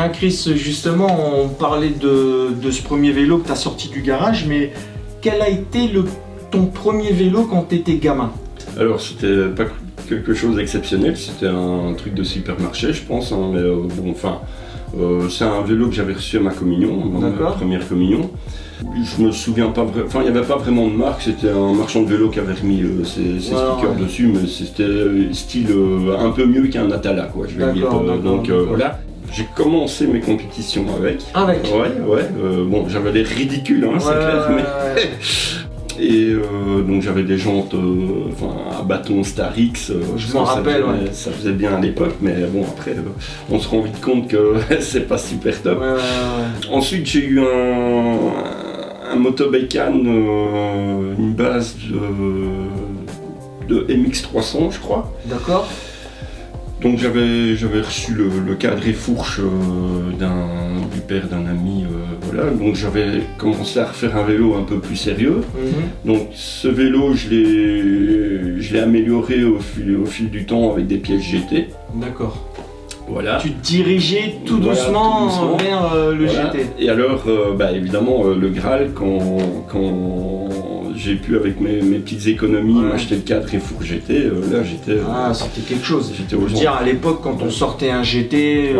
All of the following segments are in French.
Tiens Chris, justement, on parlait de ce premier vélo que tu as sorti du garage, mais quel a été ton premier vélo quand tu étais gamin? Alors c'était pas quelque chose d'exceptionnel, c'était un truc de supermarché je pense, hein, mais bon, enfin, c'est un vélo que j'avais reçu à ma communion, ma première communion. Je me souviens pas vraiment, enfin il n'y avait pas vraiment de marque, c'était un marchand de vélo qui avait remis ses stickers dessus, mais c'était style un peu mieux qu'un Atala quoi, je vais dire. Donc voilà. J'ai commencé mes compétitions avec. Ouais. Bon, j'avais l'air ridicule, hein, c'est clair, mais. Et donc j'avais des jantes à bâton Star X, je m'en rappelle, ça faisait bien à l'époque, mais bon après on se rend vite compte que c'est pas super top. Ensuite j'ai eu un Motobécane, une base de MX300 je crois. D'accord. Donc j'avais reçu le cadre et fourche du père d'un ami, voilà. Donc j'avais commencé à refaire un vélo un peu plus sérieux. Donc ce vélo je l'ai amélioré au fil du temps avec des pièces GT. D'accord. Voilà. Tu te dirigeais tout doucement vers le GT. Et alors évidemment le Graal quand j'ai pu avec mes petites économies m'acheter le cadre et fourche GT, là j'étais... c'était quelque chose. Je veux dire, à l'époque quand on sortait un GT,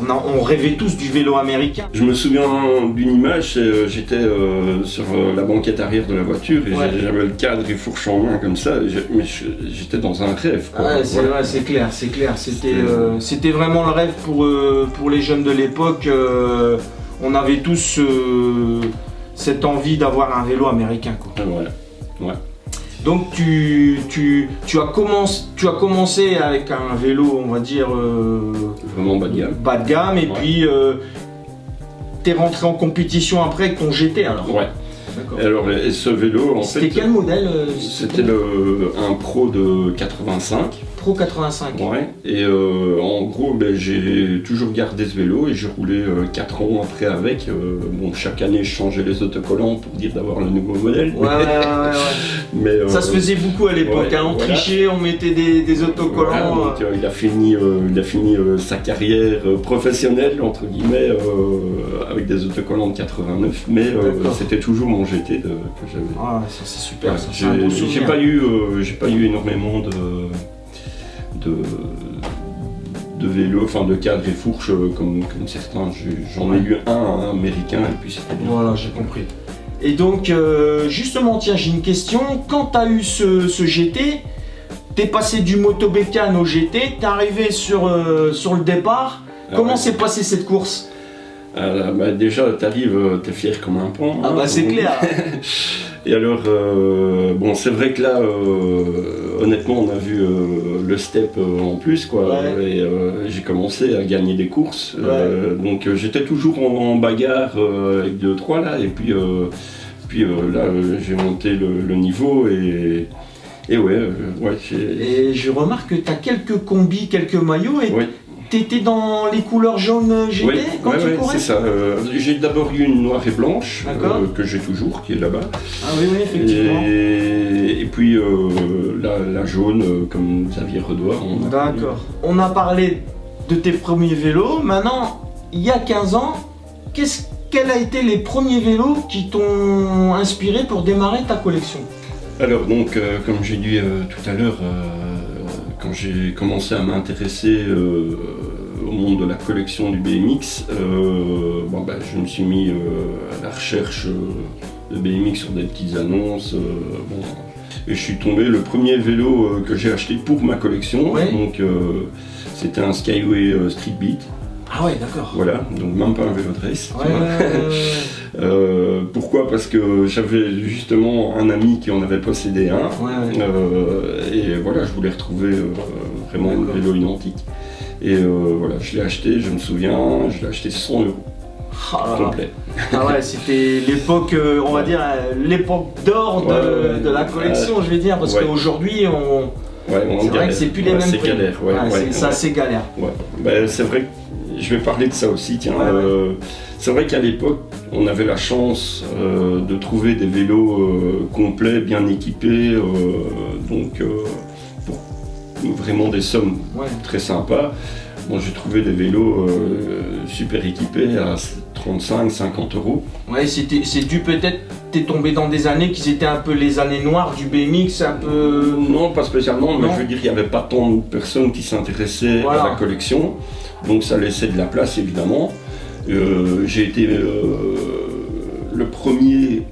on rêvait tous du vélo américain. Je me souviens d'une image, j'étais sur la banquette arrière de la voiture et j'avais le cadre et fourche en main comme ça, mais j'étais dans un rêve. Quoi. C'est clair. C'était vraiment le rêve pour les jeunes de l'époque. On avait tous cette envie d'avoir un vélo américain. Quoi. Ouais. Donc tu as commencé avec un vélo, on va dire vraiment bas de gamme, et puis tu es rentré en compétition après avec ton GT alors. Ouais. D'accord. Alors ce vélo en fait. C'était quel modèle C'était un Pro de 85. Pro 85. Ouais. Et en gros j'ai toujours gardé ce vélo et j'ai roulé 4 ans après avec. Bon, chaque année je changeais les autocollants pour dire d'avoir le nouveau modèle. Mais ça se faisait beaucoup à l'époque, on trichait, on mettait des autocollants. Donc, il a fini sa carrière professionnelle entre guillemets avec des autocollants de 89, mais c'était toujours mon GT que j'avais. Ça c'est super. J'ai pas eu énormément de vélos, enfin de cadres et fourches comme certains. J'en ai eu un américain et puis c'était bien. Voilà, j'ai compris. Et donc, justement, tiens, j'ai une question. Quand tu as eu ce GT, tu es passé du Motobécane au GT, tu es arrivé sur le départ. Comment s'est passée cette course? Déjà, tu arrives, tu es fier comme un pont. C'est clair. Et alors, c'est vrai que là, honnêtement, on a vu le step en plus, quoi. Et j'ai commencé à gagner des courses. Donc j'étais toujours en bagarre avec 2-3 là, et puis là, j'ai monté le niveau et Et je remarque que tu as quelques combis, quelques maillots, et t'étais dans les couleurs jaunes GT quand tu courais? C'est ça. J'ai d'abord eu une noire et blanche que j'ai toujours, qui est là-bas. Oui, effectivement. Et puis la jaune, comme Xavier Redoir. D'accord. On a parlé de tes premiers vélos. Maintenant, il y a 15 ans, quels a été les premiers vélos qui t'ont inspiré pour démarrer ta collection? Alors donc, comme j'ai dit tout à l'heure, quand j'ai commencé à m'intéresser au monde de la collection du BMX, je me suis mis à la recherche de BMX sur des petites annonces. Et je suis tombé, le premier vélo que j'ai acheté pour ma collection, donc c'était un Skyway Street Beat. Ah ouais, d'accord. Voilà, donc même pas un vélo de race. Pourquoi? Parce que j'avais justement un ami qui en avait possédé un. Et voilà, je voulais retrouver vraiment le vélo identique. Et je l'ai acheté, je me souviens, je l'ai acheté 100 €. Complet. C'était l'époque, on va dire, l'époque d'or de la collection, je vais dire, parce qu'aujourd'hui, c'est vrai que c'est plus les mêmes prix. C'est assez galère. C'est vrai que je vais parler de ça aussi, tiens. C'est vrai qu'à l'époque, on avait la chance de trouver des vélos complets, bien équipés, pour vraiment des sommes très sympas. Bon, j'ai trouvé des vélos super équipés à 35-50 €. Ouais, c'est dû peut-être, t'es tombé dans des années qui étaient un peu les années noires du BMX, un peu... Non, pas spécialement, mais je veux dire, il n'y avait pas tant de personnes qui s'intéressaient à la collection, donc ça laissait de la place évidemment. J'ai été le premier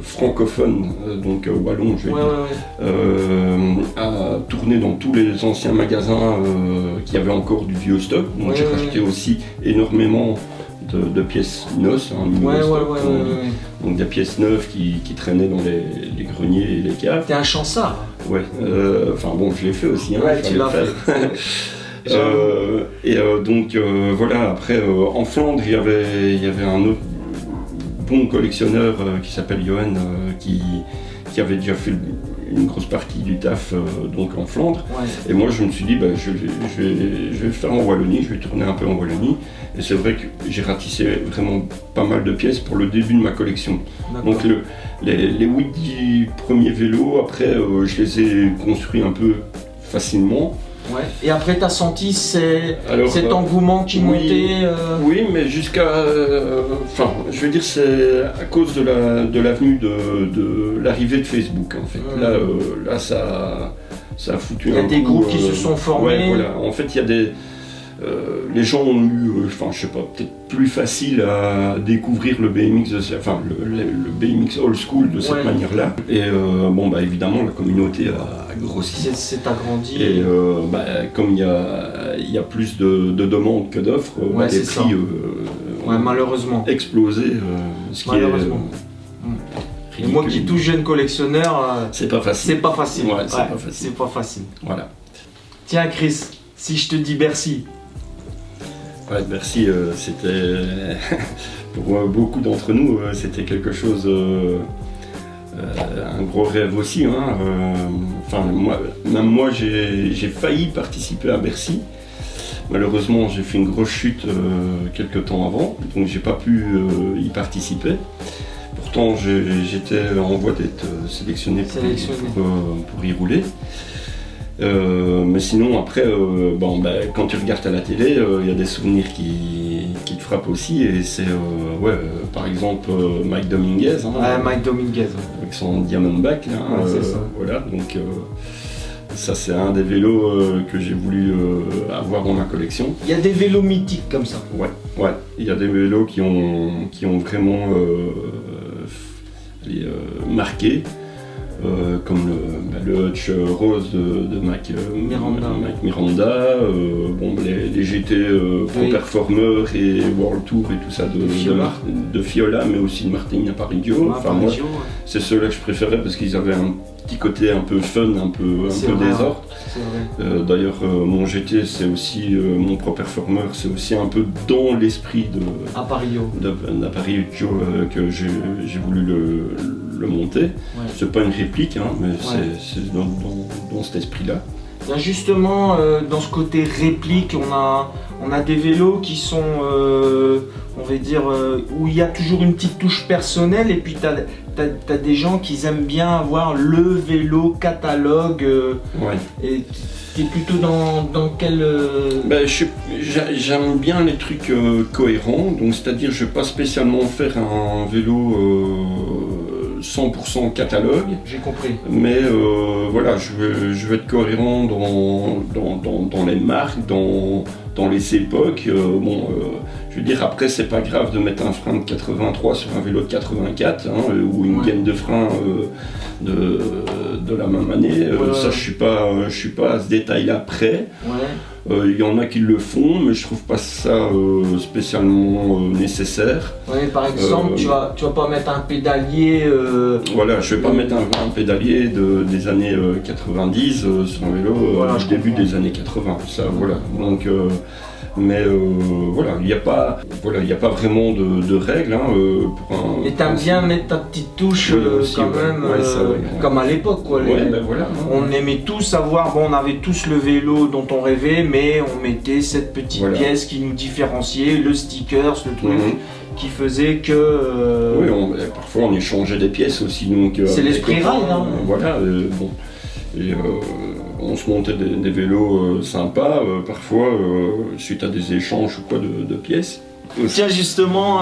francophone, donc wallon, je vais dire, à tourner dans tous les anciens magasins qui avaient encore du vieux stock. Donc j'ai racheté aussi énormément de pièces neuves, donc des pièces neuves qui traînaient dans les greniers et les caves. T'es un chancard. Ouais, enfin bon, je l'ai fait aussi. Hein, tu l'as fait. Donc voilà, après en Flandre, il y avait un autre bon collectionneur qui s'appelle Johan, qui avait déjà fait une grosse partie du taf donc en Flandre. Et moi je me suis dit je vais le faire en Wallonie, je vais tourner un peu en Wallonie. Et c'est vrai que j'ai ratissé vraiment pas mal de pièces pour le début de ma collection. Donc les 8-10 premiers vélos, après je les ai construits un peu facilement. Ouais. Et après, tu as senti cet engouement qui montait Oui, mais jusqu'à... Enfin, je veux dire, c'est à cause de l'avenue de l'arrivée de Facebook, en fait. Là, ça a foutu un coup... Il y a des groupes qui se sont formés. Ouais, voilà. En fait, il y a des... les gens ont eu, je sais pas, peut-être plus facile à découvrir le BMX, le BMX old school de cette manière-là. Et évidemment, la communauté a grossi. C'est agrandi. Et comme il y a plus de demandes que d'offres, les prix malheureusement explosé. Malheureusement. Et moi qui suis tout jeune collectionneur, c'est pas facile. C'est pas facile. Ouais, c'est pas facile. C'est pas facile. Voilà. Tiens Chris, si je te dis Bercy. Ouais, Bercy, c'était pour beaucoup d'entre nous, c'était quelque chose, un gros rêve aussi. Hein. Moi, j'ai failli participer à Bercy. Malheureusement, j'ai fait une grosse chute quelques temps avant, donc j'ai pas pu y participer. Pourtant, j'étais en voie d'être sélectionné pour y rouler. Mais sinon, après, quand tu regardes à la télé, il y a des souvenirs qui te frappent aussi. Et c'est, par exemple, Mike Dominguez. Mike Dominguez. Avec son Diamondback. C'est ça. Voilà, donc ça, c'est un des vélos que j'ai voulu avoir dans ma collection. Il y a des vélos mythiques comme ça. Ouais. Il y a des vélos qui ont vraiment marqué. Comme le Hutch Rose de Mike Miranda, les GT Pro Performer et World Tour et tout ça de Fiola, mais aussi de Martin Aparicio. C'est ceux-là que je préférais parce qu'ils avaient un petit côté un peu fun, un peu désordre. D'ailleurs, mon GT, c'est aussi mon Pro Performer, c'est aussi un peu dans l'esprit d'Aparicio que j'ai voulu le monter. C'est pas une réplique, hein, mais c'est dans cet esprit-là. Là, justement, dans ce côté réplique, on a des vélos qui sont, on va dire, où il y a toujours une petite touche personnelle, et puis t'as des gens qui aiment bien avoir le vélo catalogue. Et t'es plutôt dans quel... J'aime bien les trucs cohérents, donc c'est-à-dire je vais pas spécialement faire un vélo 100% catalogue. J'ai compris. Mais voilà, je veux être cohérent dans les marques, dans les époques. Je veux dire, après, c'est pas grave de mettre un frein de 83 sur un vélo de 84, ou une gaine de frein de la même année. Ça, je suis pas à ce détail-là près. Il y en a qui le font, mais je trouve pas ça spécialement nécessaire. Par exemple, tu vas pas mettre un pédalier... Voilà, je vais pas mettre un pédalier des années 90 sur un vélo du début des années 80. Ça, voilà. Donc, mais voilà, il n'y a pas vraiment de règles. Et t'aimes bien mettre ta petite touche même, comme à l'époque. On aimait tous savoir, on avait tous le vélo dont on rêvait, mais on mettait cette petite pièce qui nous différenciait, le sticker, le truc qui faisait que... parfois on échangeait des pièces aussi. Donc c'est l'esprit rail. on se montait des vélos sympas, parfois suite à des échanges ou quoi de pièces. Tiens, justement,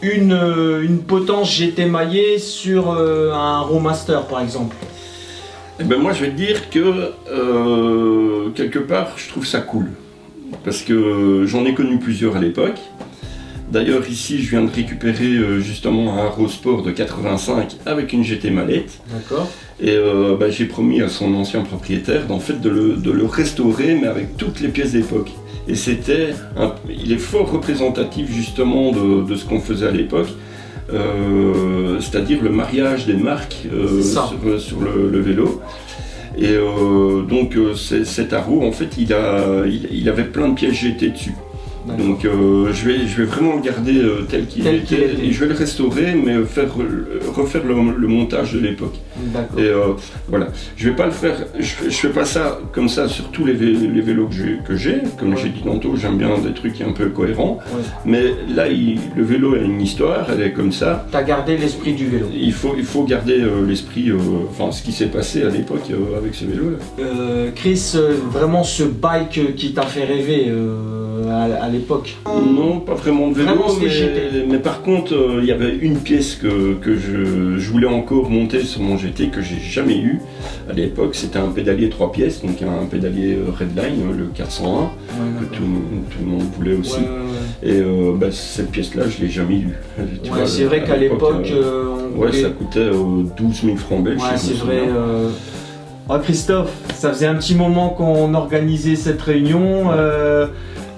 une potence GT maillée sur un Roadmaster par exemple. Eh ben moi je vais te dire que quelque part je trouve ça cool. Parce que j'en ai connu plusieurs à l'époque. D'ailleurs ici je viens de récupérer justement un Arrow Sport de 85 avec une GT mallette. D'accord. Et j'ai promis à son ancien propriétaire d'en fait de le restaurer mais avec toutes les pièces d'époque. Et il est fort représentatif justement de ce qu'on faisait à l'époque. C'est-à-dire le mariage des marques sur le vélo. Et donc cet Arrow en fait il avait plein de pièces GT dessus. Donc je vais vraiment le garder tel qu'il était et je vais le restaurer mais refaire le montage de l'époque. Et voilà, je vais pas le faire, je fais pas ça comme ça sur tous les vélos que j'ai. Comme j'ai dit tantôt, j'aime bien des trucs un peu cohérents. Mais là le vélo a une histoire, elle est comme ça. Tu as gardé l'esprit du vélo. Il faut garder l'esprit, ce qui s'est passé à l'époque avec ce vélo là. Chris, vraiment ce bike qui t'a fait rêver à l'époque? Non, pas vraiment de vélo, mais par contre, il y avait une pièce que je voulais encore monter sur mon GT que j'ai jamais eu à l'époque. C'était un pédalier 3 pièces, donc un pédalier Redline, le 401, que tout le monde voulait aussi. Et cette pièce-là, je l'ai jamais eu. C'est vrai qu'à l'époque, ça coûtait 12 000 francs belges. Ouais, c'est vrai. Christophe, ça faisait un petit moment qu'on organisait cette réunion.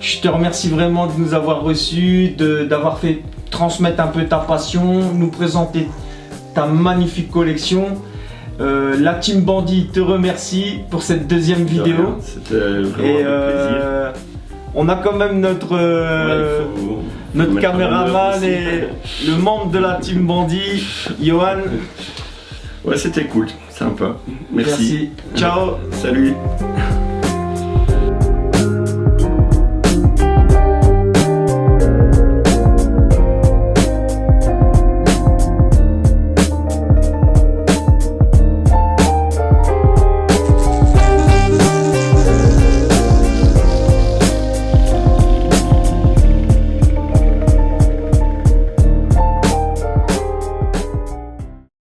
Je te remercie vraiment de nous avoir reçus, d'avoir fait transmettre un peu ta passion, nous présenter ta magnifique collection. La Team Bandit te remercie pour cette deuxième vidéo. C'était vraiment un plaisir. On a quand même notre caméraman et le membre de la Team Bandit, Johan. Ouais, c'était cool, sympa. Merci. Ciao. Salut.